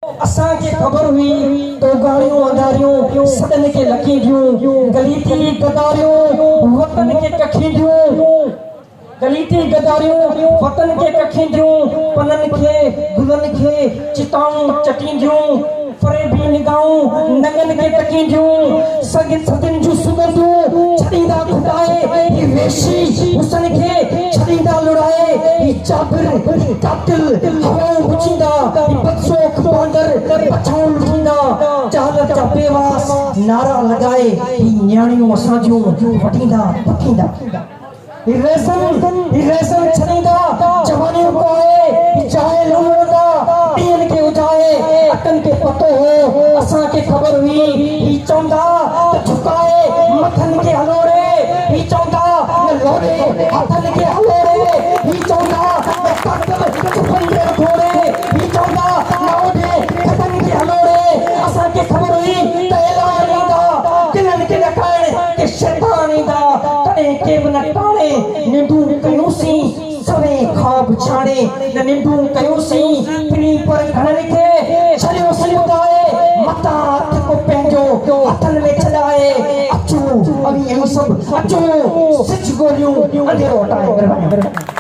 असां के खबर हुई तो गाड़ियों अंधारियों सदन के लकीरियों गलीती गदारियों वतन के कखीरियों गलीती गदारियों वतन के कखीरियों पनन के गुलन के चिताऊं चटींदियों फरेबी निगाहों नंगन के तकींदियों सगिन सदिन जो सुगंधों छड़ीदा खुदाए ये वेशी हुसन के छड़ीदा लुड़ाए ये चाबिर कातिल हवाओं बुचिंदा ये बदसोख बांदर बचाओं लुचिंदा चाहत चापेवास नारा लगाए ये न्याणियों असांजियों वटींदा पकींदा ये रेशम छड़ीदा जवानियों को आए ये चाहे लुड़दा पीन के उठाए अकन के पतो हो असां के खबर हुई ही चौंदा त झुकाए मथन के हलोरे ही चौंदा न लोरे हथन के हलोरे ही चौंदा न काकल चुपंजे घोड़े ही चौंदा न ओडे खतन के हलोरे असां के खबर हुई त एलानीदा किलन के नकाण के शैतानीदा तने के न टाणे निंदू कयूसी सवे खाब छाणे न निंदू कयूसी पिनी पर घणन के छलियो समुदाय मता हाथ को पंहिंजो हथन में छॾाए अचो अभी यही सब अचो सिच गोलियूं अंधेरो हटाए